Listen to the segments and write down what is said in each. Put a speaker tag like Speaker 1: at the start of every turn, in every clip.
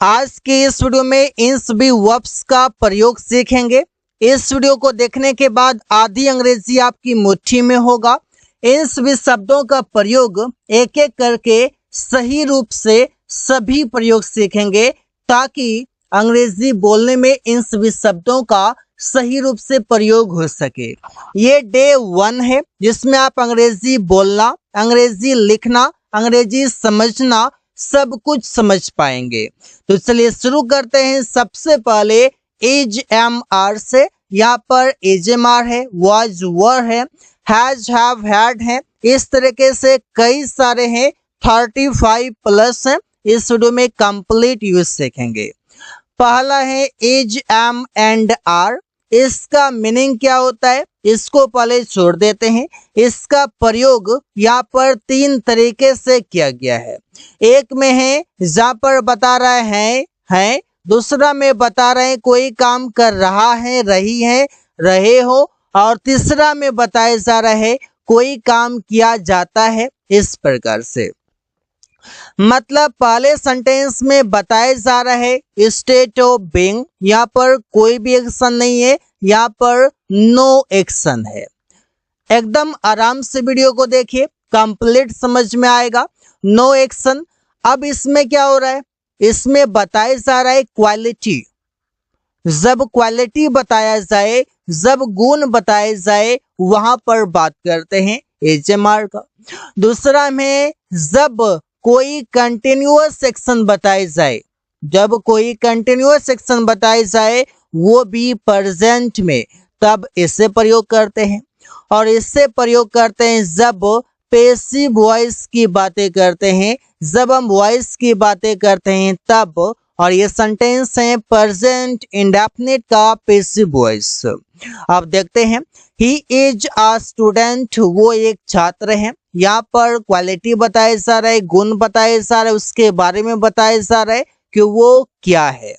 Speaker 1: आज के इस वीडियो में इन सभी वर्ब्स का प्रयोग सीखेंगे। इस वीडियो को देखने के बाद आधी अंग्रेजी आपकी मुट्ठी में होगा। इन सभी शब्दों का प्रयोग एक एक करके सही रूप से सभी प्रयोग सीखेंगे ताकि अंग्रेजी बोलने में इन सभी शब्दों का सही रूप से प्रयोग हो सके। ये डे 1 है जिसमें आप अंग्रेजी बोलना, अंग्रेजी लिखना, अंग्रेजी समझना सब कुछ समझ पाएंगे। तो चलिए शुरू करते हैं। सबसे पहले एज एम आर से, यहाँ पर एज एम आर है, वाज वर है, हैज हैव हैड है, इस तरीके से कई सारे हैं, 35 प्लस है। इस वीडियो में कंप्लीट यूज सीखेंगे। पहला है एज एम एंड आर। इसका मीनिंग क्या होता है इसको पहले छोड़ देते हैं। इसका प्रयोग यहाँ पर 3 तरीके से किया गया है। एक में है जहाँ पर बता रहे हैं, दूसरा में बता रहे हैं कोई काम कर रहा है, रही है, रहे हो, और तीसरा में बताया जा रहा है कोई काम किया जाता है। इस प्रकार से मतलब पहले सेंटेंस में बताया जा रहा है स्टेट ऑफ बीइंग, यहाँ पर कोई भी एक्शन नहीं है, यहाँ पर नो एक्शन है। एकदम आराम से वीडियो को देखिए, कंप्लीट समझ में आएगा। No action. अब इसमें क्या हो रहा है, इसमें बताया जा रहा है क्वालिटी। जब क्वालिटी बताया जाए, जब गुण बताए जाए, वहां पर बात करते हैं एचएमआर का। दूसरा में जब कोई कंटिन्यूअस एक्शन बताए जाए, जब कोई कंटिन्यूअस एक्शन बताए जाए वो भी प्रेजेंट में, तब इससे प्रयोग करते हैं। और इससे प्रयोग करते हैं जब पैसिव वॉइस की बातें करते हैं, जब हम वॉइस की बातें करते हैं तब। और ये सेंटेंस है प्रेजेंट इंडेफिनिट का पैसिव वॉइस। अब देखते हैं ही इज अ स्टूडेंट, वो एक छात्र है। यहाँ पर क्वालिटी बताया जा रहा है, गुण बताया जा रहा है, उसके बारे में बताया जा रहा है कि वो क्या है।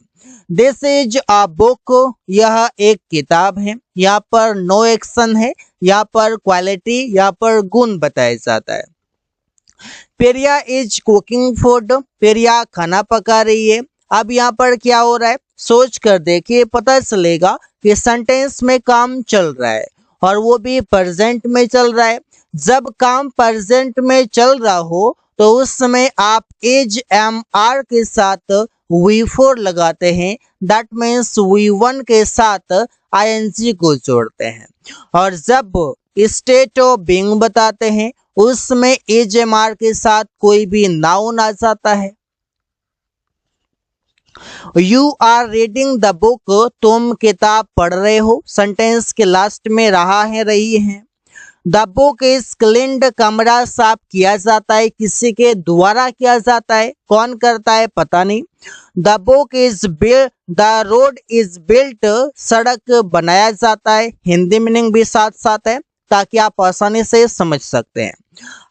Speaker 1: दिस इज अ बुक, यह एक किताब है। यहाँ पर नो एक्शन है, यहाँ पर क्वालिटी, यहाँ पर गुण बताया जाता है। Priya is cooking food, Priya खाना पका रही है। अब यहाँ पर क्या हो रहा है सोच कर देखिए, पता चलेगा कि सेंटेंस में काम चल रहा है और वो भी प्रेजेंट में चल रहा है। जब काम प्रेजेंट में चल रहा हो तो उस समय आप एज एम आर के साथ V4 लगाते हैं। दैट मीन्स V1 के साथ ING को जोड़ते हैं। और जब स्टेट ऑफ बीइंग बताते हैं उसमें एज एम आर के साथ कोई भी नाउन आ जाता है। You are reading the book, तुम किताब पढ़ रहे हो। सेंटेंस के लास्ट में रहा है, रही है। द बुक इज क्लीन्ड, कमरा साफ किया जाता है, किसी के द्वारा किया जाता है, कौन करता है पता नहीं। The book is built, the road is built, सड़क बनाया जाता है। हिंदी मीनिंग भी साथ साथ है ताकि आप आसानी से समझ सकते हैं।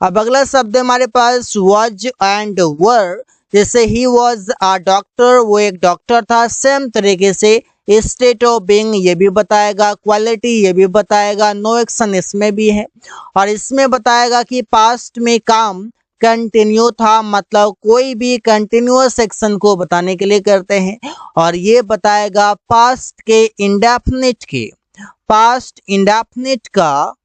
Speaker 1: अब अगला शब्द हमारे पास वॉज एंड वर। जैसे ही वॉज अ डॉक्टर, वो एक डॉक्टर था। सेम तरीके से स्टेट ऑफ बीइंग ये भी बताएगा, क्वालिटी ये भी बताएगा, नो एक्शन इसमें भी है। और इसमें बताएगा कि पास्ट में काम कंटिन्यू था, मतलब कोई भी कंटिन्यूअस एक्शन को बताने के लिए करते हैं। और ये बताएगा पास्ट के इंडेफिनिट के, पास्ट इंडेफिनिट का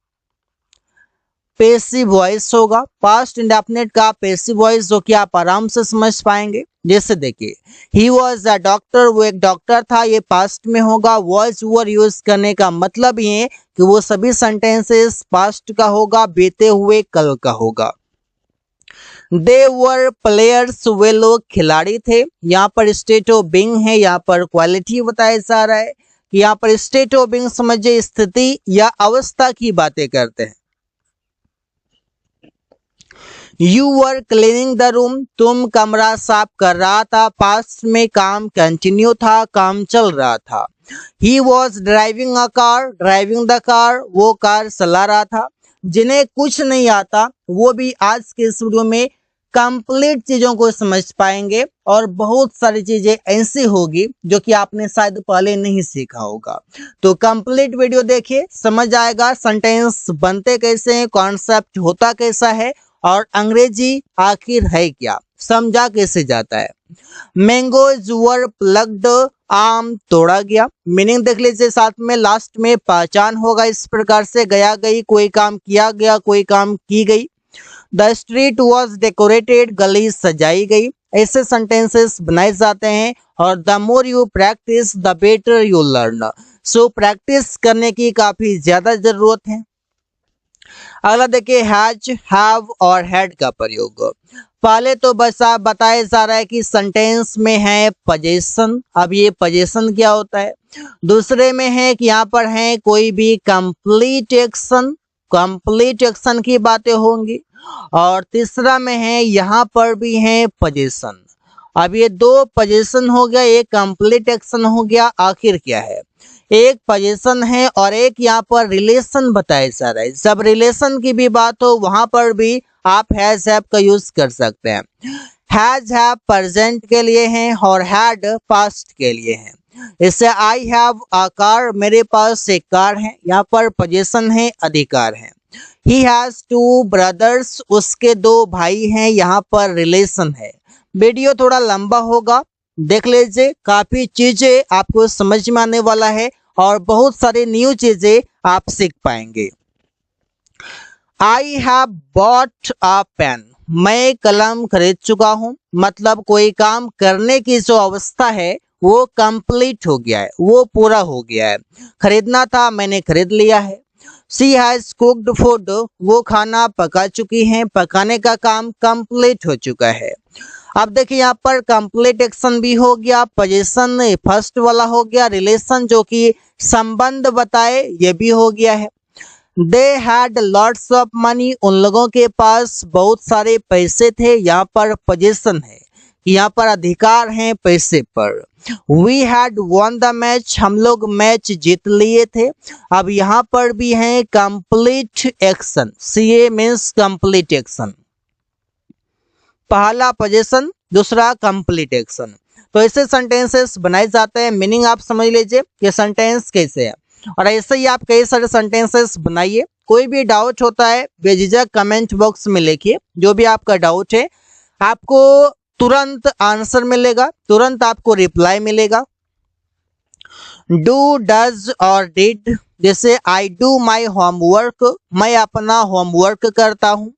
Speaker 1: पैसिव वॉइस होगा। पास्ट इंडेफिनिट का पैसिव वॉइस जो कि आप आराम से समझ पाएंगे। जैसे देखिए ही वॉज अ डॉक्टर, वो एक डॉक्टर था, ये पास्ट में होगा। वॉज वर यूज करने का मतलब ये कि वो सभी सेंटेंसेस पास्ट का होगा, बीते हुए कल का होगा। दे वर प्लेयर्स, वे लोग खिलाड़ी थे। यहाँ पर स्टेट ऑफ बीइंग है, यहाँ पर क्वालिटी बताया जा रहा है। यहाँ पर स्टेट ऑफ बीइंग समझिए स्थिति या अवस्था की बातें करते हैं। You were cleaning the room, तुम कमरा साफ कर रहा था। पास्ट में काम कंटिन्यू था, काम चल रहा था। He was driving a car, driving the car, वो कार चला रहा था। जिन्हें कुछ नहीं आता वो भी आज के इस वीडियो में कंप्लीट चीजों को समझ पाएंगे। और बहुत सारी चीजें ऐसी होगी जो कि आपने शायद पहले नहीं सीखा होगा। तो कंप्लीट वीडियो देखिए, समझ आएगा सेंटेंस बनते कैसे हैं, कॉन्सेप्ट होता कैसा है और अंग्रेजी आखिर है क्या, समझा कैसे जाता है। मैंगोज वर प्लग्ड, आम तोड़ा गया। मीनिंग देख लीजिए साथ में, लास्ट में पहचान होगा इस प्रकार से, गया गई, कोई काम किया गया, कोई काम की गई। द स्ट्रीट वॉज डेकोरेटेड, गली सजाई गई। ऐसे सेंटेंसेस बनाए जाते हैं। और the more you practice the better you learn. So practice करने की काफी ज्यादा जरूरत है। अगला देखिए हैज, हैव और हैड का प्रयोग। पहले तो बस आप बताया जा रहा है कि सेंटेंस में है पोजीशन। अब ये पोजीशन क्या होता है। दूसरे में है कि यहाँ पर है कोई भी कंप्लीट एक्शन, कंप्लीट एक्शन की बातें होंगी। और तीसरा में है यहाँ पर भी है पोजीशन। अब ये दो पोजीशन हो गया, एक कंप्लीट एक्शन हो गया। आखिर क्या है, एक पोजीशन है और एक यहाँ पर रिलेशन बताया जा रहा है। जब रिलेशन की भी बात हो वहां पर भी आप हैज हैव का यूज कर सकते हैं। हैज हैव प्रेजेंट के लिए है और हैड पास्ट के लिए है। इससे आई हैव अ कार, मेरे पास एक कार है, यहाँ पर पोजीशन है, अधिकार है। ही हैज टू ब्रदर्स, उसके दो भाई हैं, यहाँ पर रिलेशन है। वीडियो थोड़ा लंबा होगा, देख लीजिए, काफी चीजें आपको समझ में आने वाला है और बहुत सारी न्यू चीजें आप सीख पाएंगे। I have bought a pen, मैं कलम खरीद चुका हूँ। मतलब कोई काम करने की जो अवस्था है वो कंप्लीट हो गया है, वो पूरा हो गया है। खरीदना था, मैंने खरीद लिया है। शी हैज कुक्ड फूड, वो खाना पका चुकी हैं, पकाने का काम कंप्लीट हो चुका है। अब देखिए यहाँ पर कंप्लीट एक्शन भी हो गया, पोजीशन फर्स्ट वाला हो गया, रिलेशन जो कि संबंध बताए ये भी हो गया है। They had lots of money, उन लोगों के पास बहुत सारे पैसे थे, यहाँ पर पोजीशन है, यहाँ पर अधिकार है पैसे पर। We had won the match, हम लोग मैच जीत लिए थे। अब यहाँ पर भी है complete action, C means complete action, पहला पोजीशन, दूसरा कंप्लीट एक्शन। तो ऐसे सेंटेंसेस बनाए जाते हैं। मीनिंग आप समझ लीजिए कि सेंटेंस कैसे है, और ऐसे ही आप कई सारे सेंटेंसेस बनाइए। कोई भी डाउट होता है बेझिझक कमेंट बॉक्स में लिखिए, जो भी आपका डाउट है आपको तुरंत आंसर मिलेगा, तुरंत आपको रिप्लाई मिलेगा। डू, डज और डिड, जैसे आई डू माई होमवर्क, मैं अपना होमवर्क करता हूँ।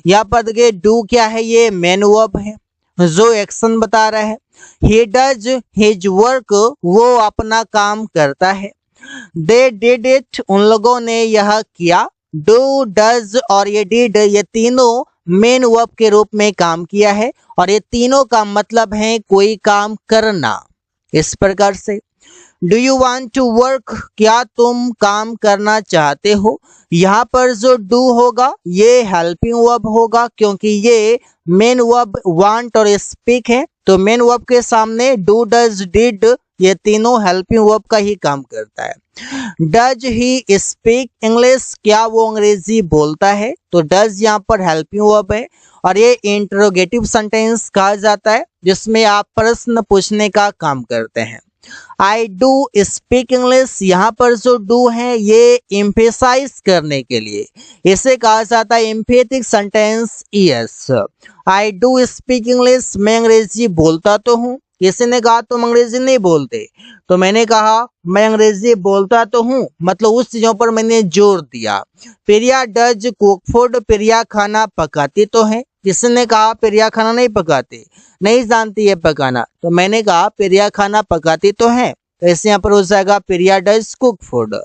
Speaker 1: यहाँ पर देखिए डू क्या है, ये मेन वर्ब है जो एक्शन बता रहा है। ही डज हिज वर्क, वो अपना काम करता है। दे डिड इट, उन लोगों ने यह किया। डू, डज और ये डिड, ये तीनों मेन वर्ब के रूप में काम किया है और ये तीनों का मतलब है कोई काम करना। इस प्रकार से do you want to work, क्या तुम काम करना चाहते हो। यहाँ पर जो डू होगा ये हेल्पिंग वर्ब होगा, क्योंकि ये मेन वर्ब वांट और स्पीक है। तो मेन वर्ब के सामने डू, डज, डिड ये तीनों हेल्पिंग वर्ब का ही काम करता है। डज ही स्पीक इंग्लिश, क्या वो अंग्रेजी बोलता है। तो डज यहाँ पर हेल्पिंग वर्ब है और ये इंटरोगेटिव सेंटेंस कहा जाता है, जिसमें आप प्रश्न पूछने का काम करते हैं। आई डू स्पीक इंग्लिश, यहाँ पर जो डू है ये एम्फेसाइज करने के लिए, इसे कहा जाता है emphatic sentence. Yes, I do speak English, मैं अंग्रेजी बोलता तो हूँ। किसी ने कहा तुम अंग्रेजी नहीं बोलते, तो मैंने कहा मैं अंग्रेजी बोलता तो हूँ, मतलब उस चीजों पर मैंने जोर दिया। प्रिया डज कुक फूड, प्रिया खाना पकाती तो है। किसी ने कहा प्रिया खाना नहीं पकाती, नहीं जानती है पकाना, तो मैंने कहा प्रिया खाना पकाती तो है। तो ऐसे यहाँ पर हो जाएगा प्रिया डज कुक फूड।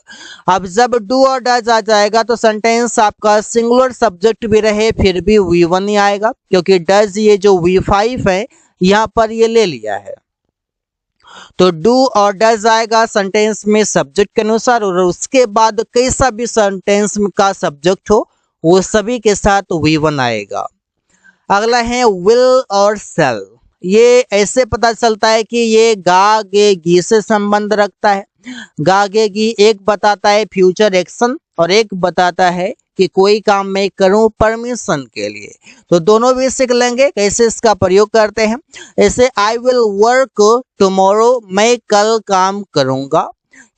Speaker 1: अब जब डू और डज आ जाएगा तो सेंटेंस आपका सिंगुलर सब्जेक्ट भी रहे फिर भी V1 ही आएगा, क्योंकि डज ये जो V5 है यहाँ पर ये ले लिया है। तो डू और डज आएगा सेंटेंस में सब्जेक्ट के अनुसार, और उसके बाद कैसा भी सेंटेंस का सब्जेक्ट हो वो सभी के साथ V1 आएगा। अगला है विल और सेल, ये ऐसे पता चलता है कि ये गा गे गी से संबंध रखता है। गा गे गी एक बताता है फ्यूचर एक्शन और एक बताता है कि कोई काम मैं करूं परमिशन के लिए। तो दोनों भी सीख लेंगे कैसे इसका प्रयोग करते हैं। ऐसे आई विल वर्क टुमारो, मैं कल काम करूंगा।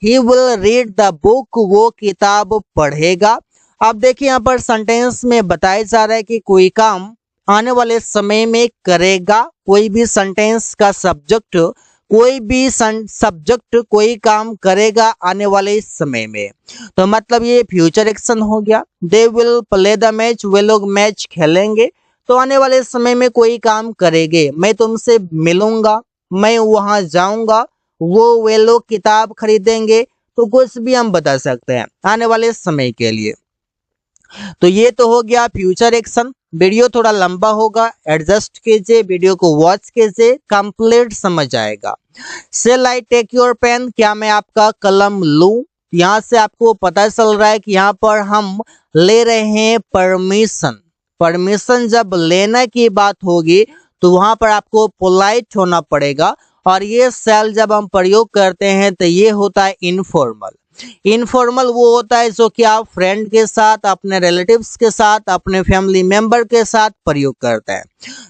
Speaker 1: He will read the book, वो किताब पढ़ेगा। अब देखिए यहाँ पर सेंटेंस में बताया जा रहा है कि कोई काम आने वाले समय में करेगा। कोई भी सेंटेंस का सब्जेक्ट, कोई भी सब्जेक्ट कोई काम करेगा आने वाले समय में, तो मतलब ये फ्यूचर एक्शन हो गया। They will play the match, वे लोग मैच खेलेंगे, तो आने वाले समय में कोई काम करेंगे। मैं तुमसे मिलूंगा, मैं वहां जाऊंगा, वे लोग किताब खरीदेंगे, तो कुछ भी हम बता सकते हैं आने वाले समय के लिए। तो ये तो हो गया फ्यूचर एक्शन। वीडियो थोड़ा लंबा होगा, एडजस्ट कीजिए, वीडियो को वॉच कीजिए, कंप्लीट समझ आएगा। Shall I take your pen, क्या मैं आपका कलम लूं? यहाँ से आपको पता चल रहा है कि यहाँ पर हम ले रहे हैं परमिशन। परमिशन जब लेने की बात होगी तो वहां पर आपको पोलाइट होना पड़ेगा, और ये शेल जब हम प्रयोग करते हैं तो ये होता है इनफॉर्मल। इनफॉर्मल वो होता है जो कि आप फ्रेंड के साथ, अपने रिलेटिव्स के साथ, अपने फैमिली मेंबर के साथ प्रयोग करते हैं।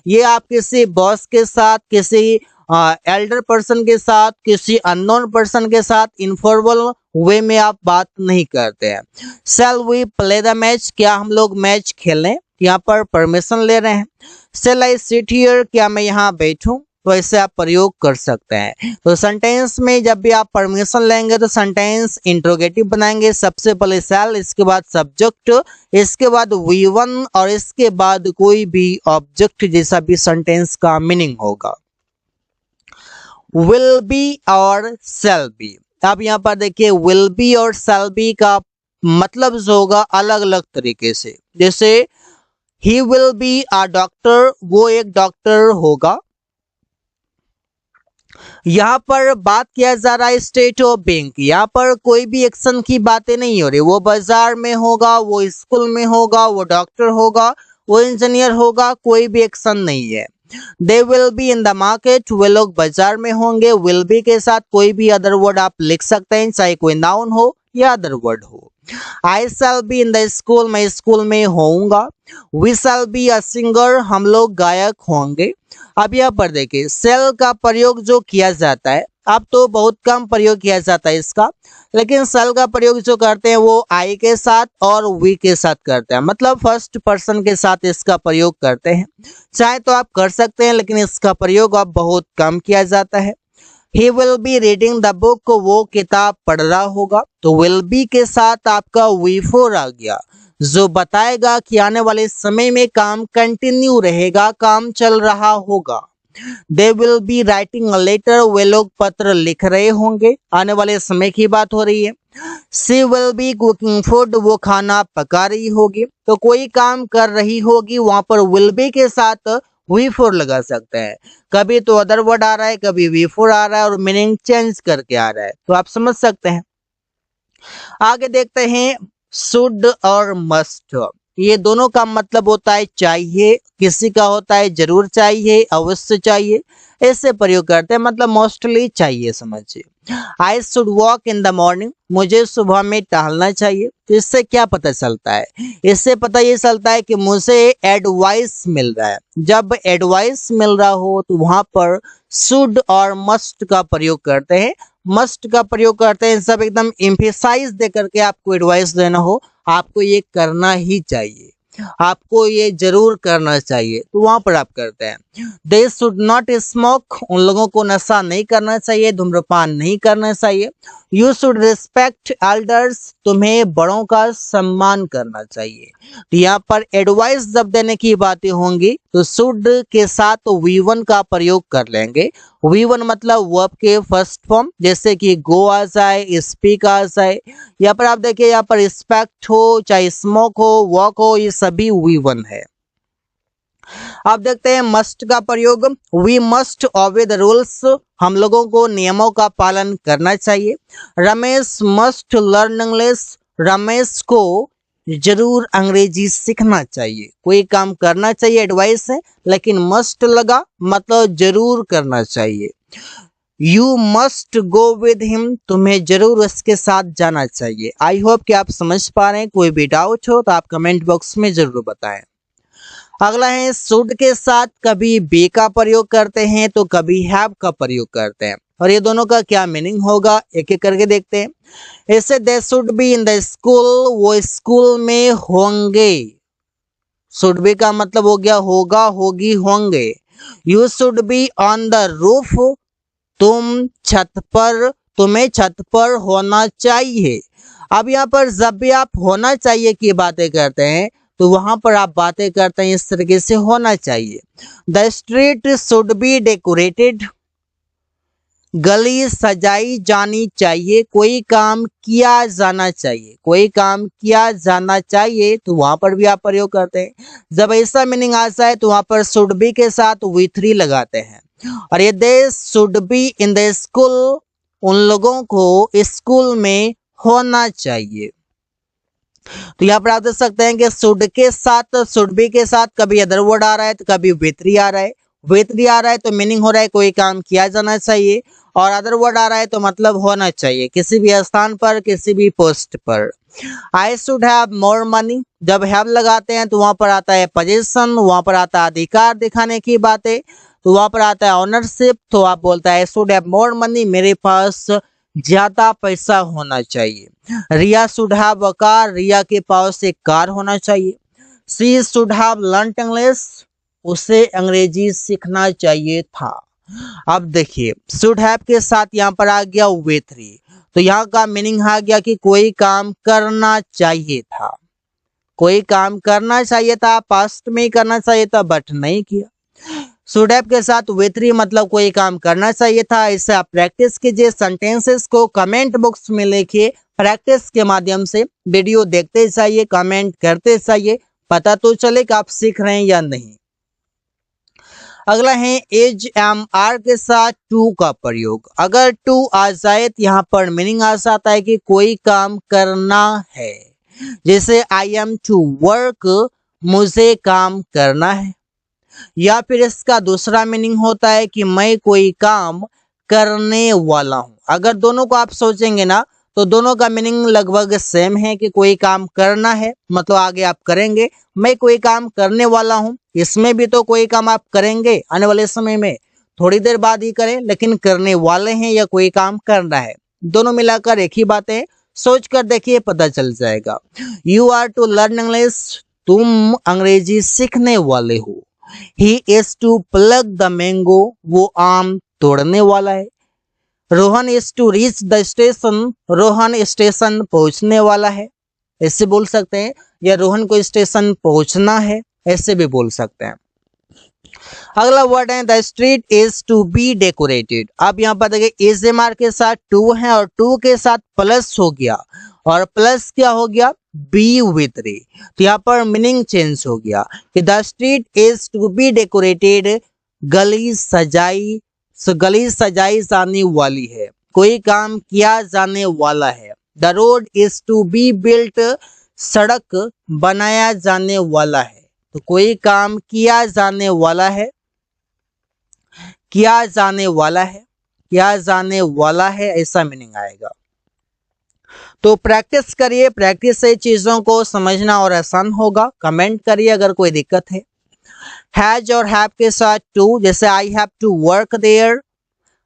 Speaker 1: ये आप किसी बॉस के साथ, किसी एल्डर पर्सन के साथ, किसी अननोन पर्सन के साथ इनफॉर्मल वे में आप बात नहीं करते हैं। Shall we play the match, क्या हम लोग मैच खेलें? यहाँ पर परमिशन ले रहे हैं। शैल आई सिट हियर, क्या मैं यहाँ बैठूं? तो ऐसे आप प्रयोग कर सकते हैं। तो सेंटेंस में जब भी आप परमिशन लेंगे तो सेंटेंस इंट्रोगेटिव बनाएंगे। सबसे पहले शैल, इसके बाद सब्जेक्ट, इसके बाद V1 और इसके बाद कोई भी ऑब्जेक्ट जैसा भी सेंटेंस का मीनिंग होगा। विल बी और शैल बी। अब यहाँ पर देखिए विल बी और शैल बी का मतलब जो होगा अलग अलग तरीके से। जैसे he will be a doctor, वो एक डॉक्टर होगा। यहाँ पर बात किया जा रहा है स्टेट ऑफ बीइंग, यहाँ पर कोई भी एक्शन की बातें नहीं हो रही। वो बाजार में होगा, वो स्कूल में होगा, वो डॉक्टर होगा, वो इंजीनियर होगा, कोई भी एक्शन नहीं है। They will be in the market, वे लोग बाजार में होंगे। विल बी के साथ कोई भी अदर वर्ड आप लिख सकते हैं, चाहे कोई नाउन हो या अदर वर्ड हो। I shall be in the school, मैं स्कूल में होऊंगा। We shall be a singer, हम लोग गायक होंगे। अब यहाँ पर देखिए शैल का प्रयोग जो किया जाता है, अब तो बहुत कम प्रयोग किया जाता है इसका, लेकिन शैल का प्रयोग जो करते हैं वो आई के साथ और वी के साथ करते हैं, मतलब फर्स्ट पर्सन के साथ इसका प्रयोग करते हैं। चाहे तो आप कर सकते हैं, लेकिन इसका प्रयोग अब बहुत कम किया जाता है। He will be reading the book, वो किताब पढ़ रहा होगा। तो will be के साथ आपका V4 आ गया, जो बताएगा कि आने वाले समय में काम कंटिन्यू रहेगा, काम चल रहा होगा। They will be writing a letter, वे लोग पत्र लिख रहे होंगे, आने वाले समय की बात हो रही है। She will be cooking food, वो खाना पका रही होगी। तो कोई काम कर रही होगी, वहां पर will be के साथ V4 लगा सकते हैं। कभी तो अदर वर्ड आ रहा है, कभी V4 आ रहा है और मीनिंग चेंज करके आ रहा है, तो आप समझ सकते हैं। आगे देखते हैं शुड और मस्ट। ये दोनों का मतलब होता है चाहिए, किसी का होता है जरूर चाहिए, अवश्य चाहिए, ऐसे प्रयोग करते हैं, मतलब मोस्टली चाहिए समझिए। I should walk in the morning, मुझे सुबह में टहलना चाहिए। तो इससे क्या पता चलता है? इससे पता ये चलता है कि मुझे एडवाइस मिल रहा है। जब एडवाइस मिल रहा हो तो वहां पर शुड और मस्ट का प्रयोग करते हैं। मस्ट का प्रयोग करते हैं सब एकदम एम्फेसाइज दे करके आपको एडवाइस देना हो, आपको ये करना ही चाहिए, आपको ये जरूर करना चाहिए, तो वहां पर आप करते हैं। दे शुड नॉट स्मोक, उन लोगों को नशा नहीं करना चाहिए, धूम्रपान नहीं करना चाहिए। यू शुड रिस्पेक्ट एल्डर्स, तुम्हें बड़ों का सम्मान करना चाहिए। तो यहाँ पर एडवाइस जब देने की बातें होंगी तो शुड के साथ तो V1 का प्रयोग कर लेंगे। V1 मतलब वर्ब के फर्स्ट फॉर्म, जैसे कि गो आ जाए, स्पीक आ जाए। यहाँ पर आप देखिए, यहाँ पर रिस्पेक्ट हो, चाहे स्मोक हो, वॉक हो, ये सभी V1 है। आप देखते हैं मस्ट का प्रयोग, we must obey the rules, हम लोगों को नियमों का पालन करना चाहिए। Ramesh must learn English, Ramesh को जरूर अंग्रेजी सीखना चाहिए। कोई काम करना चाहिए एडवाइस है, लेकिन मस्ट लगा मतलब जरूर करना चाहिए। You must go with him, तुम्हें जरूर उसके साथ जाना चाहिए। आई होप कि आप समझ पा रहे हैं। कोई भी डाउट हो तो आप कमेंट बॉक्स में जरूर बताएं। अगला है शुड के साथ कभी बी का प्रयोग करते हैं तो कभी हैव का प्रयोग करते हैं। और ये दोनों का क्या मीनिंग होगा एक एक करके देखते हैं। ऐसे they should be in the school, वो स्कूल में होंगे। शुड बी का मतलब हो गया होगा, होगी, होंगे। You should be on the roof, तुम छत पर, तुम्हें छत पर होना चाहिए। अब यहाँ पर जब भी आप होना चाहिए की बातें करते हैं तो वहां पर आप बातें करते हैं इस तरीके से, होना चाहिए। The street should be decorated, गली सजाई जानी चाहिए, कोई काम किया जाना चाहिए, कोई काम किया जाना चाहिए तो वहां पर भी आप प्रयोग करते हैं। जब ऐसा मीनिंग आता है तो वहां पर शुड बी के साथ वी3 लगाते हैं। और ये they should be in the school, उन लोगों को स्कूल में होना चाहिए। तो यहाँ पर आप देख सकते हैं कि शुड के साथ, शुड बी के साथ कभी अदर वर्ड आ रहा है तो कभी वी3 आ रहा है। वी3 आ रहा है तो मीनिंग हो रहा है कोई काम किया जाना चाहिए, और अदर वर्ड आ रहा है तो मतलब होना चाहिए किसी भी स्थान पर, किसी भी पोस्ट पर। आई शुड हैव मोर मनी, जब हैव लगाते हैं तो वहां पर आता है पोजीशन, वहां पर आता है अधिकार दिखाने की बातें, तो वहां पर आता है ऑनरशिप, तो आप बोलता है आई शुड हैव मोर मनी, मेरे पास ज्यादा पैसा होना चाहिए। रिया शुड हैव अ कार, रिया के पास एक कार होना चाहिए। She should have learned English, उसे अंग्रेजी सीखना चाहिए था। अब देखिए शुड हैव के साथ यहाँ पर आ गया वी3, तो यहाँ का मीनिंग आ गया कि कोई काम करना चाहिए था, कोई काम करना चाहिए था, पास्ट में ही करना चाहिए था बट नहीं किया। शुड हैव के साथ वी3 मतलब कोई काम करना चाहिए था। इसे आप प्रैक्टिस कीजिए, सेंटेंसेस को कमेंट बॉक्स में लिखिए, प्रैक्टिस के माध्यम से वीडियो देखते जाइए, कमेंट करते जाइए, पता तो चले कि आप सीख रहे हैं या नहीं। अगला है एज एम आर के साथ टू का प्रयोग। अगर टू आ जाए तो यहाँ पर मीनिंग आ जाता है कि कोई काम करना है, जैसे आई एम टू वर्क, मुझे काम करना है। या फिर इसका दूसरा मीनिंग होता है कि मैं कोई काम करने वाला हूं। अगर दोनों को आप सोचेंगे ना तो दोनों का मीनिंग लगभग सेम है कि कोई काम करना है मतलब आगे आप करेंगे, मैं कोई काम करने वाला हूं, इसमें भी तो कोई काम आप करेंगे आने वाले समय में, थोड़ी देर बाद ही करें, लेकिन करने वाले हैं या कोई काम करना है, दोनों मिलाकर एक ही बात है। सोच कर देखिए पता चल जाएगा। You are to learn English, तुम अंग्रेजी सीखने वाले हो। He is to pluck the mango, वो आम तोड़ने वाला है। Rohan is to reach the station, Rohan station पहुंचने वाला है, ऐसे बोल सकते हैं। या रोहन को स्टेशन पहुंचना है, ऐसे भी बोल सकते हैं। अगला वर्ड है the street is to be decorated. अब यहाँ पर देखिए इज एम आर के साथ टू है और टू के साथ प्लस हो गया, और प्लस क्या हो गया बी वी3, तो यहाँ पर मीनिंग चेंज हो गया कि the street is to be decorated, गली सजाई, गली सजाई जाने वाली है, कोई काम किया जाने वाला है। The road is to be built, सड़क बनाया जाने वाला है, तो कोई काम किया जाने वाला है, किया जाने वाला है, किया जाने वाला है, ऐसा मीनिंग आएगा। तो प्रैक्टिस करिए, प्रैक्टिस से चीजों को समझना और आसान होगा। कमेंट करिए अगर कोई दिक्कत है। हैज और हैव के साथ टू, जैसे I have to work there,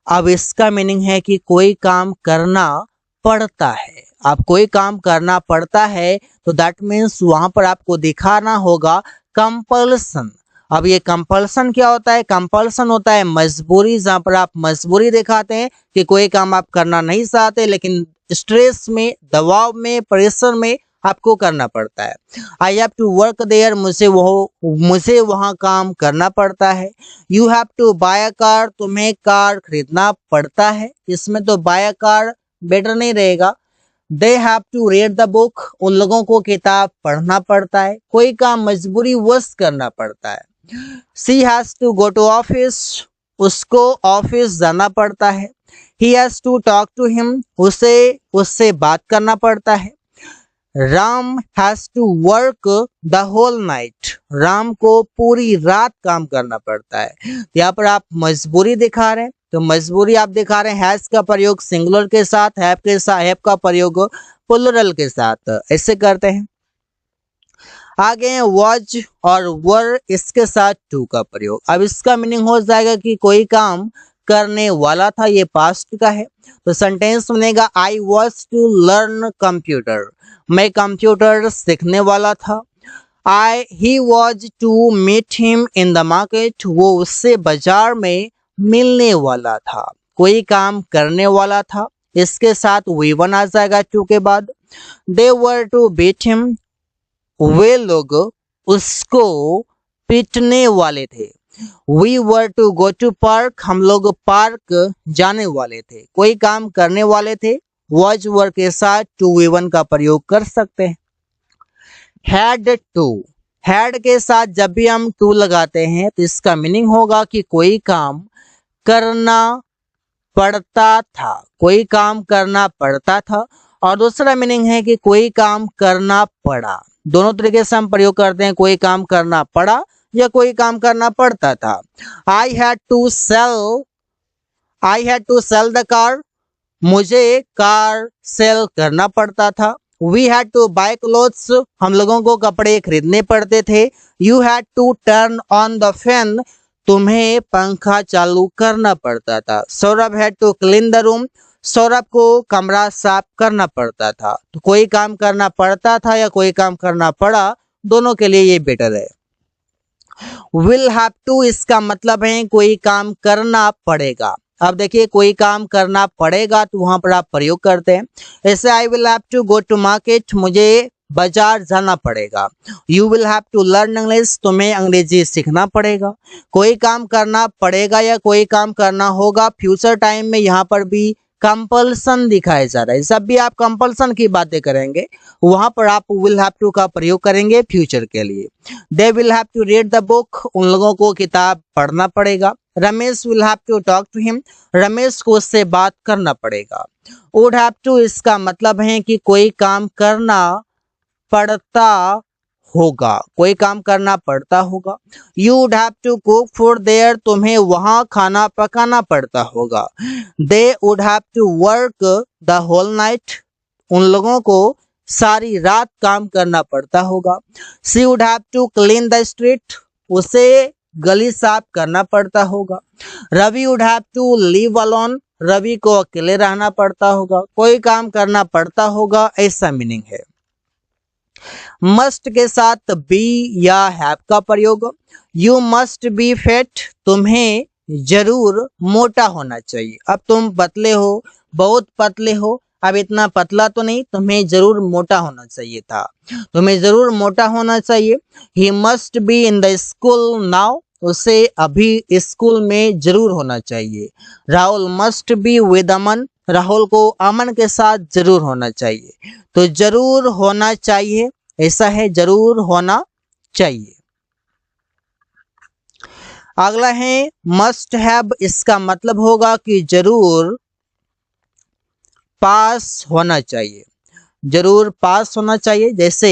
Speaker 1: अब इसका मीनिंग है कि कोई काम करना पड़ता है, आप कोई काम करना पड़ता है तो दैट मीन्स वहां पर आपको दिखाना होगा कंपल्सन। अब ये कंपल्सन क्या होता है, कंपल्सन होता है मजबूरी, जहां पर आप मजबूरी दिखाते हैं कि कोई काम आप करना नहीं चाहते लेकिन स्ट्रेस में, दबाव में, प्रेशर में आपको करना पड़ता है। I have to work there, मुझे वहां काम करना पड़ता है। You have to buy a car, तुम्हें कार खरीदना पड़ता है, इसमें तो बाय अ कार बेटर नहीं रहेगा। They have to read the book, उन लोगों को किताब पढ़ना पड़ता है, कोई काम मजबूरी वश करना पड़ता है। She has to go to office, उसको ऑफिस जाना पड़ता है। He has to talk to him, उसे उससे बात करना पड़ता है। Ram has to work the whole night, Ram को पूरी रात काम करना पड़ता है। यहाँ पर आप मजबूरी दिखा रहे हैं, तो मजबूरी आप दिखा रहे हैं हैज का प्रयोग सिंगुलर के साथ, हैव के साथ, हैव का प्रयोग प्लुरल के साथ, ऐसे करते हैं। आगे वॉज और वर, इसके साथ टू का प्रयोग। अब इसका मीनिंग हो जाएगा कि कोई काम करने वाला था, ये पास्ट का है। तो सेंटेंस बनेगा I was to learn computer, मैं कंप्यूटर सीखने वाला था। He was to meet him in the market, वो उससे बाजार में मिलने वाला था, कोई काम करने वाला था। इसके साथ V1 आ जाएगा टू के बाद। They were to beat him, वे लोग उसको पीटने वाले थे। We were to go to park, हम लोग पार्क जाने वाले थे, कोई काम करने वाले थे। वॉज वर के साथ टू V1 का प्रयोग कर सकते हैं। हैड टू, हैड के साथ जब भी हम टू लगाते हैं तो इसका मीनिंग होगा कि कोई काम करना पड़ता था, कोई काम करना पड़ता था। और दूसरा मीनिंग है कि कोई काम करना पड़ा। दोनों तरीके से हम प्रयोग करते हैं, कोई काम करना पड़ा या कोई काम करना पड़ता था। I had to sell the car, मुझे कार सेल करना पड़ता था। We had to buy clothes, हम लोगों को कपड़े खरीदने पड़ते थे। You had to turn on the fan, तुम्हें पंखा चालू करना पड़ता था। Saurabh had to clean the room, Saurabh को कमरा साफ करना पड़ता था। तो कोई काम करना पड़ता था या कोई काम करना पड़ा, दोनों के लिए ये बेटर है। विल हैव टू, इसका मतलब है कोई काम करना पड़ेगा। अब देखिए कोई काम करना पड़ेगा तो वहां पर आप प्रयोग करते हैं। ऐसे I will have to go to market, मुझे बाजार जाना पड़ेगा। You will have to learn English, तुम्हें अंग्रेजी सीखना पड़ेगा। कोई काम करना पड़ेगा या कोई काम करना होगा, फ्यूचर टाइम में यहाँ पर भी कंपल्सन दिखाया जा रहा है। जब भी आप कंपल्सन की बातें करेंगे वहां पर आप विल हैव टू का प्रयोग करेंगे फ्यूचर के लिए। They will have to read the book, उन लोगों को किताब पढ़ना पड़ेगा। Ramesh will have to talk to him, Ramesh को उससे बात करना पड़ेगा। वुड हैव टू, इसका मतलब है कि कोई काम करना पड़ता होगा, कोई काम करना पड़ता होगा। You would have to cook food there, तुम्हें वहां खाना पकाना पड़ता होगा। They would have to work the whole night, उन लोगों को सारी रात काम करना पड़ता होगा। She would have to clean the street, उसे गली साफ करना पड़ता होगा। Ravi would have to live alone, Ravi को अकेले रहना पड़ता होगा। कोई काम करना पड़ता होगा, ऐसा मीनिंग है। मस्ट के साथ बी या हैव का प्रयोग। यू मस्ट बी फैट, तुम्हें जरूर मोटा होना चाहिए। अब तुम पतले हो, बहुत पतले हो, अब इतना पतला तो नहीं, तुम्हें जरूर मोटा होना चाहिए था, तुम्हें जरूर मोटा होना चाहिए। He must be in the school now, उसे अभी स्कूल में जरूर होना चाहिए। राहुल मस्ट बी विद अमन, राहुल को अमन के साथ जरूर होना चाहिए। तो जरूर होना चाहिए, ऐसा है, जरूर होना चाहिए। अगला है मस्ट हैव, इसका मतलब होगा कि जरूर पास होना चाहिए, जरूर पास होना चाहिए। जैसे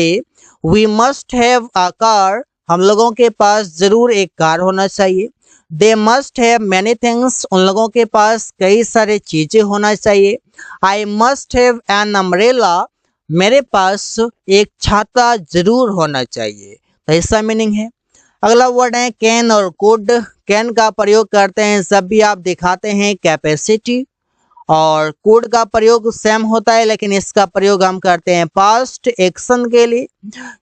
Speaker 1: we must have a car, हम लोगों के पास जरूर एक कार होना चाहिए। They must have many things, उन लोगों के पास कई सारे चीजें होना चाहिए। I must have an umbrella, मेरे पास एक छाता जरूर होना चाहिए, तो ऐसा मीनिंग है। अगला वर्ड है कैन और कुड। कैन का प्रयोग करते हैं जब भी आप दिखाते हैं कैपेसिटी, और कुड का प्रयोग सेम होता है लेकिन इसका प्रयोग हम करते हैं पास्ट एक्शन के लिए।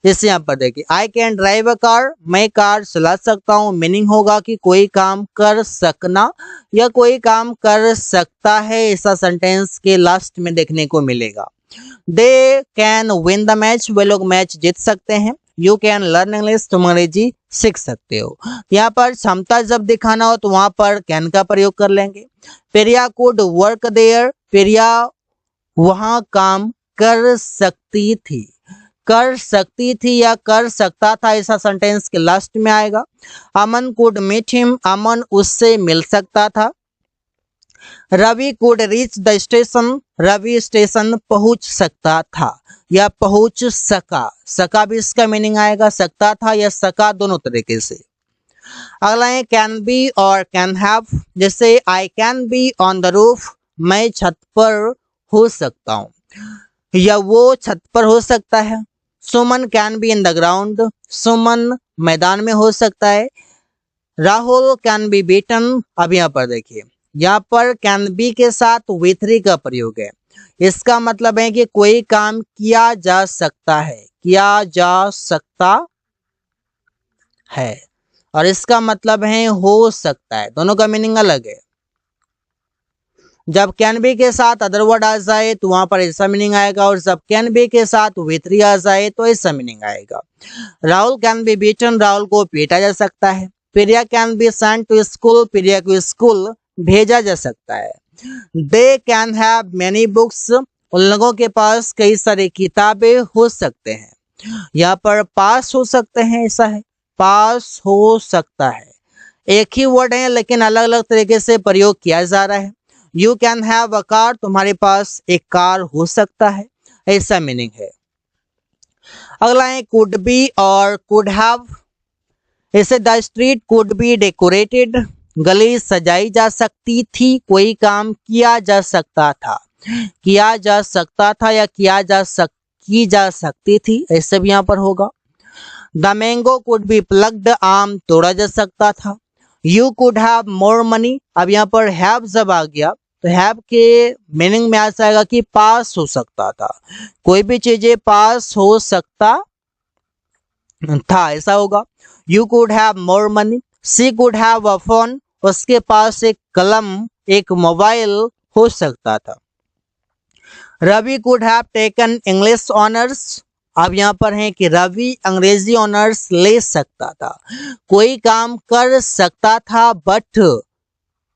Speaker 1: जैसे यहाँ पर देखिए I can drive a car, मैं कार चला सकता हूँ। मीनिंग होगा कि कोई काम कर सकना या कोई काम कर सकता है, ऐसा सेंटेंस के लास्ट में देखने को मिलेगा। They can win the match, वे लोग मैच जीत सकते हैं। यू कैन लर्न इंग्लिश, तुम अंग्रेजी सीख सकते हो। यहाँ पर क्षमता जब दिखाना हो तो वहां पर कैन का प्रयोग कर लेंगे। प्रिया कुड वर्क देयर, प्रिया वहां काम कर सकती थी, कर सकती थी या कर सकता था, ऐसा सेंटेंस के लास्ट में आएगा। Aman could meet him, Aman उससे मिल सकता था। Ravi could reach the station, Ravi station पहुंच सकता था या पहुंच सका, सका भी इसका मीनिंग आएगा, सकता था या सका, दोनों तरीके से। अगला है कैन बी और कैन हैव। जैसे I can be on the roof, मैं छत पर हो सकता हूँ या वो छत पर हो सकता है। Suman can be in the ground, Suman मैदान में हो सकता है। राहुल कैन बी बीटन, अब यहाँ पर देखिए यहाँ पर कैन बी के साथ V3 का प्रयोग है। इसका मतलब है कि कोई काम किया जा सकता है, किया जा सकता है, और इसका मतलब है हो सकता है। दोनों का मीनिंग अलग है। जब कैन बी के साथ अदर वर्ड आ जाए तो वहां पर ऐसा मीनिंग आएगा, और जब कैन बी के साथ V3 आ जाए तो ऐसा मीनिंग आएगा। Rahul can be beaten, Rahul को पीटा जा सकता है। Priya can be sent to school, Priya को स्कूल भेजा जा सकता है। They can have many books, उन लोगों के पास कई सारी किताबें हो सकते हैं। यहाँ पर पास हो सकते हैं, ऐसा है, पास हो सकता है। एक ही वर्ड है लेकिन अलग अलग तरीके से प्रयोग किया जा रहा है। You can have a car, तुम्हारे पास एक कार हो सकता है, ऐसा मीनिंग है। अगला है कुड बी और कुड हैव। ऐसे the street could be decorated, गली सजाई जा सकती थी, कोई काम किया जा सकता था, किया जा सकता था या की जा सकती थी, ऐसे भी यहाँ पर होगा। The mango could be plucked, आम तोड़ा जा सकता था। You could have more money, अब यहाँ पर हैव जब आ गया तो हैव के मीनिंग में आ जाएगा कि पास हो सकता था, कोई भी चीजें पास हो सकता था, ऐसा होगा। You could have more money. She could have a phone, उसके पास एक कलम, एक मोबाइल हो सकता था। Ravi could have taken English honours, अब यहाँ पर है कि रवि अंग्रेजी ऑनर्स ले सकता था, कोई काम कर सकता था बट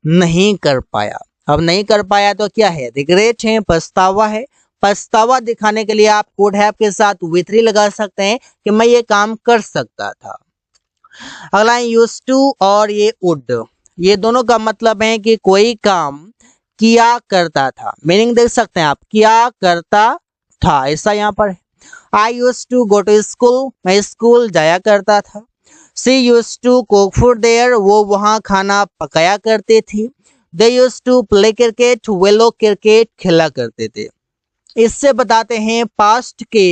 Speaker 1: नहीं कर पाया। अब नहीं कर पाया तो क्या है, रिग्रेट है, पछतावा है। पछतावा दिखाने के लिए आप कुड हैव के साथ V3 लगा सकते हैं कि मैं ये काम कर सकता था। अगला है यूज्ड टू और ये वुड, ये दोनों का मतलब है कि कोई काम किया करता था। मीनिंग देख सकते हैं आप, किया करता था, ऐसा यहाँ पर है। I used to go to school, मैं स्कूल जाया करता था। She used to cook food there, वो वहां खाना पकाया करते थे। They used to play cricket, वे लोग क्रिकेट खेला करते थे। इससे बताते हैं पास्ट के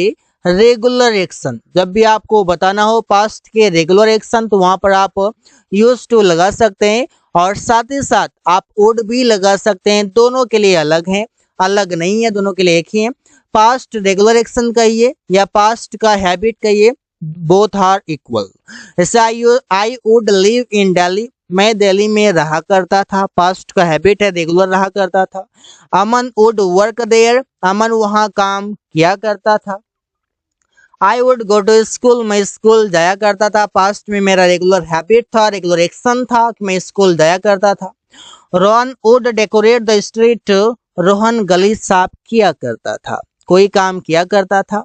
Speaker 1: रेगुलर एक्शन। जब भी आपको बताना हो पास्ट के रेगुलर एक्शन तो वहां पर आप यूज टू लगा सकते हैं, और साथ ही साथ आप वुड भी लगा सकते हैं। दोनों के लिए अलग हैं, अलग नहीं है, दोनों के लिए एक ही है। पास्ट रेगुलर एक्शन कहिए या पास्ट का हैबिट कहिए, बोथ आर इक्वल। जैसे I would live in Delhi, मैं दिल्ली में रहा करता था, पास्ट का हैबिट है, रेगुलर रहा करता था। Aman would work there, Aman वहां काम किया करता था। I would go to school, मैं स्कूल जाया करता था, पास्ट में मेरा रेगुलर हैबिट था, रेगुलर एक्शन था कि मैं स्कूल जाया करता था। Rohan would decorate the street, Rohan गली साफ किया करता था, कोई काम किया करता था।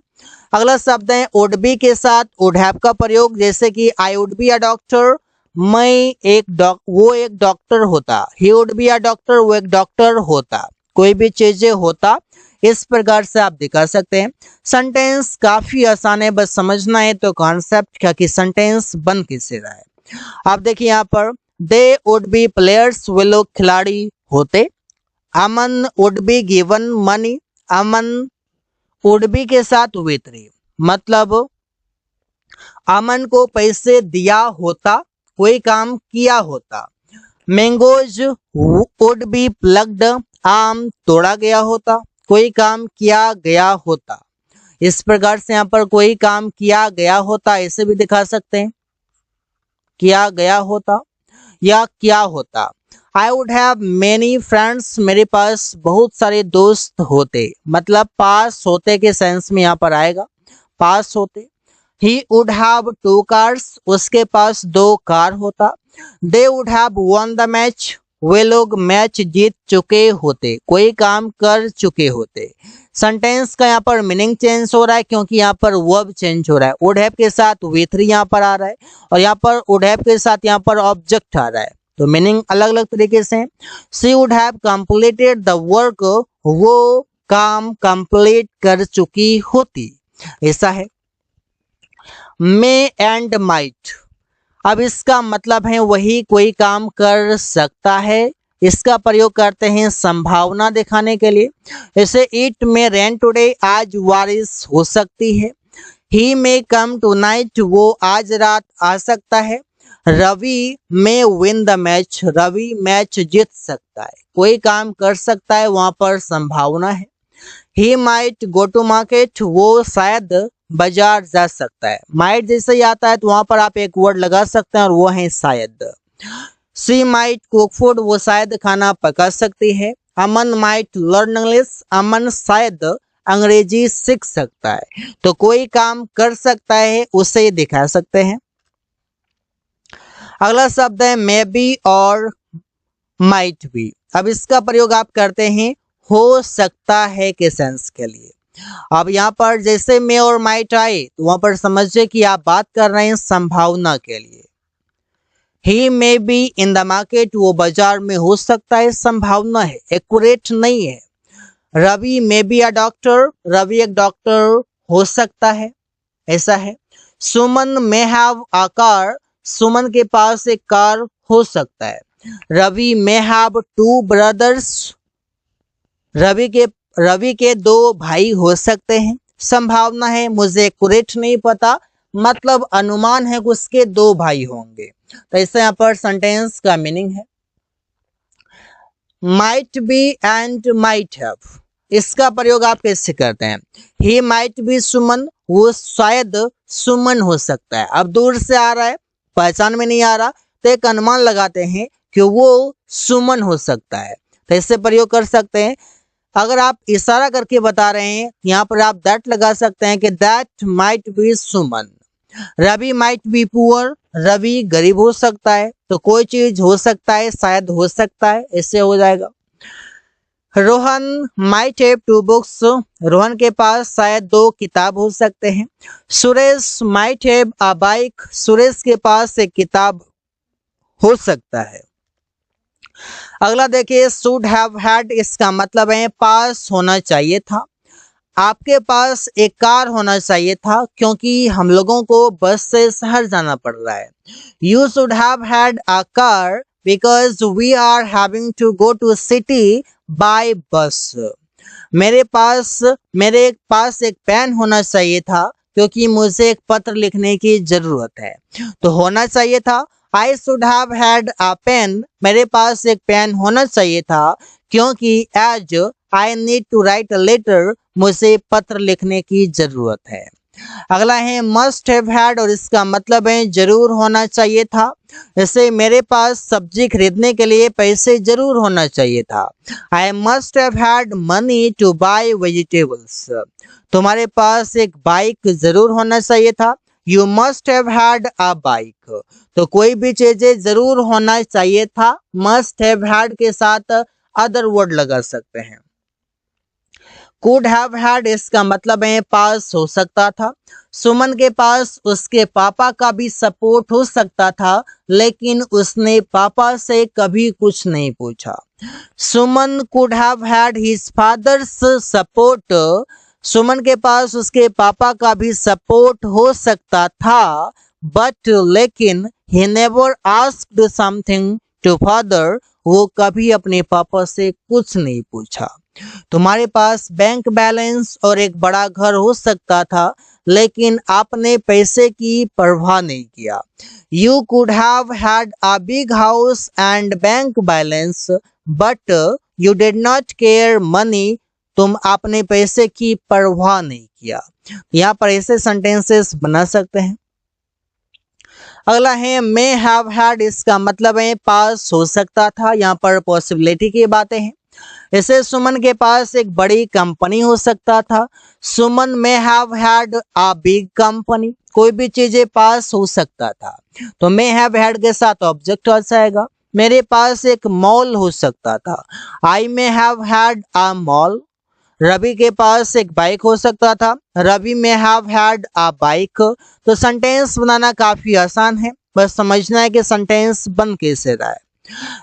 Speaker 1: अगला शब्द है वुड बी के साथ वुड हैव का प्रयोग, जैसे कि I would be a doctor, वो एक डॉक्टर होता। He would be a doctor, वो एक डॉक्टर होता, कोई भी चीजें होता, इस प्रकार से आप दिखा सकते हैं। सेंटेंस काफी आसान है, बस समझना है तो कॉन्सेप्ट क्या कि सेंटेंस बन किससे रहा है। आप देखिए यहाँ पर दे वुड बी प्लेयर्स, वे लोग खिलाड़ी होते। Aman would be given money, Aman would be के साथ V3, मतलब अमन को पैसे दिया होता, कोई काम किया होता। मैंगोज वुड बी प्लग्ड, आम तोड़ा गया होता, कोई काम किया गया होता। इस प्रकार से यहाँ पर कोई काम किया गया होता ऐसे भी दिखा सकते हैं, किया गया होता या क्या होता। आई वुड हैव मेनी फ्रेंड्स, मेरे पास बहुत सारे दोस्त होते, मतलब पास होते के सेंस में यहाँ पर आएगा, पास होते। ही वुड हैव 2 कार्स, उसके पास 2 कार होता। They would have won the match, वे लोग मैच जीत चुके होते, कोई काम कर चुके होते। सेंटेंस का यहाँ पर मीनिंग चेंज हो रहा है क्योंकि यहाँ पर वर्ब चेंज हो रहा है। वुड हैव के साथ V3 यहाँ पर आ रहा है और यहाँ पर वुड हैव के साथ यहाँ पर ऑब्जेक्ट आ रहा है, तो मीनिंग अलग अलग तरीके से है। She would have completed the work, वो काम कंप्लीट कर चुकी होती, ऐसा है। मे एंड माइट, अब इसका मतलब है वही कोई काम कर सकता है, इसका प्रयोग करते हैं संभावना दिखाने के लिए। जैसे इट में रेन टुडे, आज बारिश हो सकती है। ही में कम टू नाइट, वो आज रात आ सकता है। Ravi may win the match, Ravi match जीत सकता है, कोई काम कर सकता है, वहां पर संभावना है। He might go to market, वो शायद बाजार जा सकता है। माइट जैसे ही आता है तो वहां पर आप एक वर्ड लगा सकते हैं और वो है शायद। शी माइट कुक फूड, वो शायद खाना पका सकती है। अमन माइट लर्न इंग्लिश, अमन शायद अंग्रेजी सीख सकता है। तो कोई काम कर सकता है उसे दिखा सकते हैं। अगला शब्द है मे बी और माइट बी। अब इसका प्रयोग आप करते हैं हो सकता है के सेंस के लिए। अब यहाँ पर जैसे मे और माइट आए तो वहां पर समझिए कि आप बात कर रहे हैं संभावना के लिए। He may be in the market, वो बाजार में हो सकता है, संभावना है, एक्यूरेट नहीं है। Ravi may be a doctor, Ravi एक डॉक्टर हो सकता है, ऐसा है। सुमन मे हैव अ कार, सुमन के पास एक कार हो सकता है। Ravi may have two brothers, Ravi के दो भाई हो सकते हैं, संभावना है, मुझे एक्यूरेट नहीं पता, मतलब अनुमान है कि उसके दो भाई होंगे। तो इससे यहाँ पर सेंटेंस का मीनिंग है might be and might have. इसका प्रयोग आप कैसे करते हैं? ही माइट बी सुमन, वो शायद सुमन हो सकता है। अब दूर से आ रहा है, पहचान में नहीं आ रहा, तो एक अनुमान लगाते हैं कि वो सुमन हो सकता है, तो इससे प्रयोग कर सकते हैं। अगर आप इशारा करके बता रहे हैं, यहाँ पर आप दैट लगा सकते हैं कि that might be Suman. Ravi might be poor, Ravi गरीब हो सकता है, तो कोई चीज हो सकता है, शायद हो सकता है, इससे हो जाएगा। Rohan might have two books, Rohan के पास शायद दो किताब हो सकते हैं। Suresh might have a bike, Suresh के पास एक किताब हो सकता है। अगला देखिए शुड हैव हैड, इसका मतलब है पास होना चाहिए था। आपके पास एक कार होना चाहिए था क्योंकि हम लोगों को बस से शहर जाना पड़ रहा है। You should have had a car because we are having to go to city by bus. मेरे पास एक पेन होना चाहिए था क्योंकि मुझे एक पत्र लिखने की जरूरत है। तो होना चाहिए था, I should have had a pen, मेरे पास एक पेन होना चाहिए था क्योंकि as I need to write a letter, मुझे पत्र लिखने की जरूरत है। अगला है मस्ट हैव हैड और इसका मतलब है जरूर होना चाहिए था। जैसे मेरे पास सब्जी खरीदने के लिए पैसे जरूर होना चाहिए था। I must have had money to buy vegetables, तुम्हारे पास एक बाइक जरूर होना चाहिए था। You must have had a bike, तो कोई भी चीजें जरूर होना चाहिए था, मस्ट हैव हैड के साथ अदर वर्ड लगा सकते हैं। कुड हैव हैड, इसका मतलब है पास हो सकता था। सुमन के पास उसके पापा का भी सपोर्ट हो सकता था, लेकिन उसने पापा से कभी कुछ नहीं पूछा। Suman could have had his father's support, Suman के पास उसके पापा का भी सपोर्ट हो सकता था, बट लेकिन he never asked something to father, वो कभी अपने पापा से कुछ नहीं पूछा। तुम्हारे पास बैंक बैलेंस और एक बड़ा घर हो सकता था, लेकिन आपने पैसे की परवाह नहीं किया। You could have had a big house and bank balance but you did not care money, तुम आपने पैसे की परवाह नहीं किया। यहाँ पर ऐसे सेंटेंसेस बना सकते हैं। अगला है मे हैव हैड, इसका मतलब है पास हो सकता था, यहाँ पर पॉसिबिलिटी की बातें हैं। ऐसे सुमन के पास एक बड़ी कंपनी हो सकता था। सुमन में have had a big company, कोई भी चीजें पास हो सकता था, तो मे हैव हैड के साथ ऑब्जेक्ट आ जाएगा। मेरे पास एक मॉल हो सकता था। I may have had a mall. रवि के पास एक बाइक हो सकता था। Ravi may have had a bike. तो सेंटेंस बनाना काफी आसान है, बस समझना है कि सेंटेंस बन कैसे रहा है।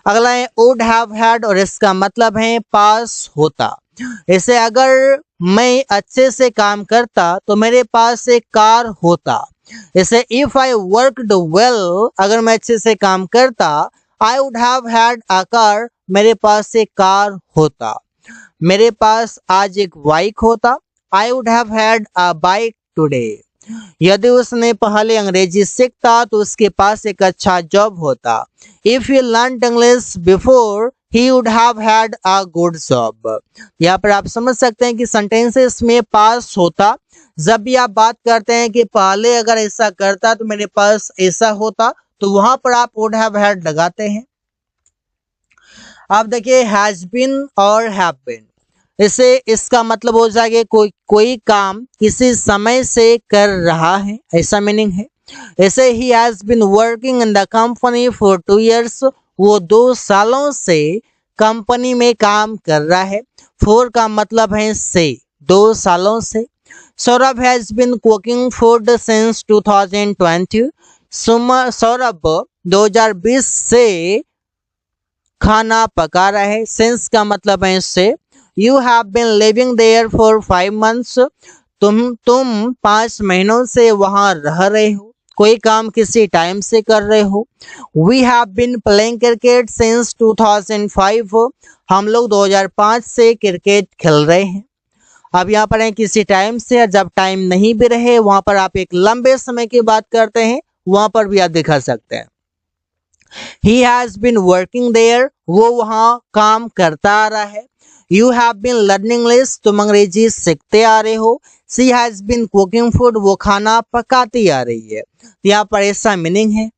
Speaker 1: अगला है वुड हैव हैड और इसका मतलब है पास होता। इसे अगर मैं अच्छे से काम करता तो मेरे पास एक कार होता। इसे इफ आई वर्कड वेल, अगर मैं अच्छे से काम करता, आई would have had a car, मेरे पास एक कार होता। मेरे पास आज एक बाइक होता, आई would have had a bike today. यदि उसने पहले अंग्रेजी सीखता तो उसके पास एक अच्छा जॉब होता। If you learn English before he would have had a good job। यहाँ पर आप समझ सकते हैं कि सेंटेंसेस में पास होता, जब भी आप बात करते हैं कि पहले अगर ऐसा करता तो मेरे पास ऐसा होता, तो वहां पर आप would have had लगाते हैं। अब देखिए has been और have been, इसे इसका मतलब हो जाएगा कोई काम किसी समय से कर रहा है, ऐसा मीनिंग है। ऐसे he has been working in the company for 2 years, वो 2 सालों से कंपनी में काम कर रहा है। 4 का मतलब है से, 2 सालों से। Saurabh has been cooking food since 2020, Saurabh 2020 से खाना पका रहा है। सिंस का मतलब है से। You have been living there for 5 months, तुम 5 महीनों से वहां रह रहे हो, कोई काम किसी टाइम से कर रहे हो। We have been playing cricket since 2005, हम लोग 2005 से क्रिकेट खेल रहे हैं। अब यहाँ पर है किसी टाइम से, जब टाइम नहीं भी रहे वहां पर आप एक लंबे समय की बात करते हैं, वहां पर भी आप दिखा सकते हैं। He has been working there, वो वहां काम करता आ रहा है। You have been learning English, तुम अंग्रेजी सीखते आ रहे हो। She has been cooking food, वो खाना पकाती आ रही है। यहाँ पर ऐसा मीनिंग है।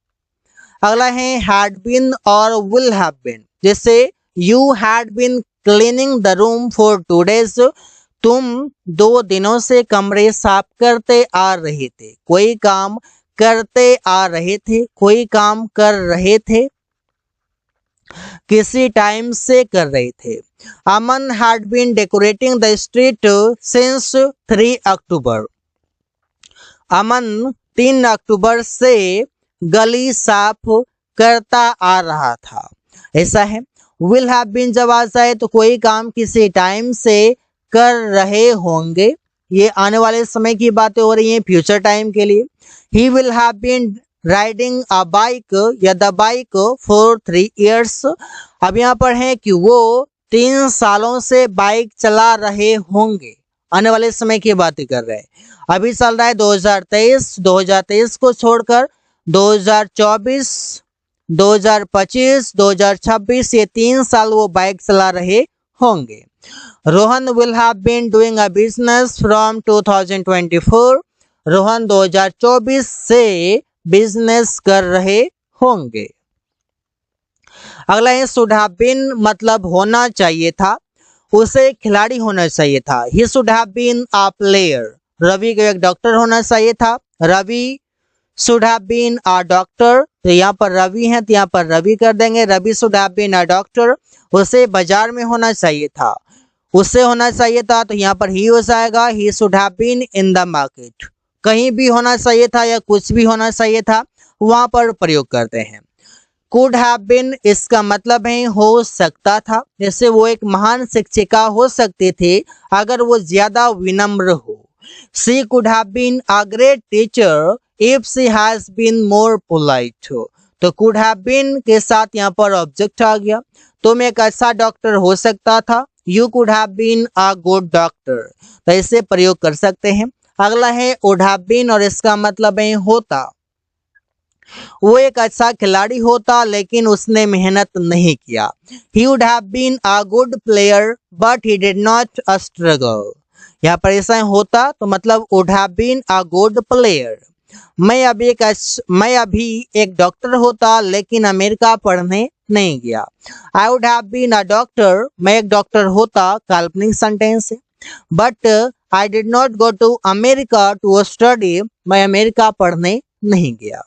Speaker 1: अगला है had been और will have been, जैसे you had been cleaning the room for 2 days, तुम 2 दिनों से कमरे साफ करते आ रहे थे, कोई काम करते आ रहे थे, कोई काम कर रहे थे, किसी टाइम से कर रहे थे। अमन had been decorating the street since 3 अक्टूबर, अमन 3 अक्टूबर से गली साफ करता आ रहा था, ऐसा है। will have been जब आ जाए तो कोई काम किसी टाइम से कर रहे होंगे, ये आने वाले समय की बातें हो रही हैं, फ्यूचर टाइम के लिए। He will have been riding a bike या the bike for 3 years, अब यहाँ पर है कि वो 3 सालों से बाइक चला रहे होंगे, आने वाले समय की बातें कर रहे हैं। अभी चल रहा है 2023, 2023 को छोड़कर 2024, 2025, 2026, ये 3 साल वो बाइक चला रहे होंगे। Rohan will have been doing a business from 2024, Rohan 2024 से बिजनेस कर रहे होंगे। अगला है शुड हैव बीन, मतलब होना चाहिए था, उसे खिलाड़ी होना चाहिए था। He should have been a player, Ravi को एक डॉक्टर होना चाहिए था। Ravi should have been a doctor, तो यहाँ पर रवि है तो यहाँ पर रवि कर देंगे। Ravi should have been a doctor, उसे बाजार में होना चाहिए था, उससे होना चाहिए था, तो यहाँ पर ही हो जाएगा। He should have been in the market, कहीं भी होना चाहिए था या कुछ भी होना चाहिए था, वहां पर प्रयोग करते हैं। कुड हैव बीन, इसका मतलब है हो सकता था, जैसे वो एक महान शिक्षिका हो सकते थे अगर वो ज्यादा विनम्र हो। She could have been a great teacher if she has been more polite, तो कुड हैव बीन के साथ यहाँ पर ऑब्जेक्ट आ गया। तुम एक अच्छा डॉक्टर हो सकता था, you could have been a good doctor, तो इसे प्रयोग कर सकते हैं। अगला है वुड हैव बीन और इसका मतलब है होता, वो एक अच्छा खिलाड़ी होता लेकिन उसने मेहनत नहीं किया। He would have been a good player but he did not struggle, यहाँ पर ऐसा होता तो मतलब would have been a good player. मैं अभी एक डॉक्टर होता लेकिन अमेरिका पढ़ने नहीं गया। I would have been a doctor, मैं एक डॉक्टर होता, काल्पनिक सेंटेंस है। But I did not go to America to study, मैं अमेरिका पढ़ने नहीं गया।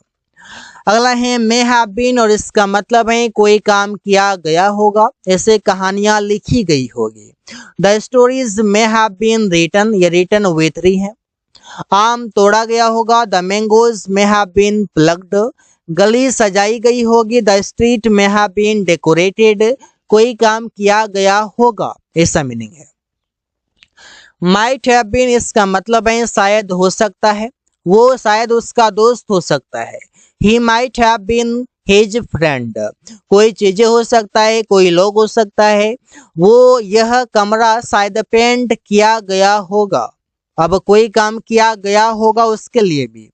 Speaker 1: अगला है मे हैव बीन और इसका मतलब है कोई काम किया गया होगा, ऐसे कहानियां लिखी गई होगी। The stories may have been written, ये रिटन विथ री है। आम तोड़ा गया होगा, the mangoes may have been plucked, गली सजाई गई होगी, the street may have been decorated, कोई काम किया गया होगा, ऐसा मीनिंग है। माइट हैव बीन, इसका मतलब है शायद हो सकता है, वो शायद उसका दोस्त हो सकता है। He might have been his friend, कोई चीजें हो सकता है, कोई लोग हो सकता है। वो यह कमरा शायद पेंट किया गया होगा, अब कोई काम किया गया होगा उसके लिए भी।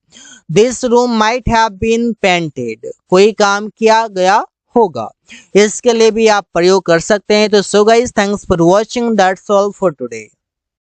Speaker 1: This room might have been painted, कोई काम किया गया होगा, इसके लिए भी आप प्रयोग कर सकते हैं। तो so guys, thanks for watching, that's all for today.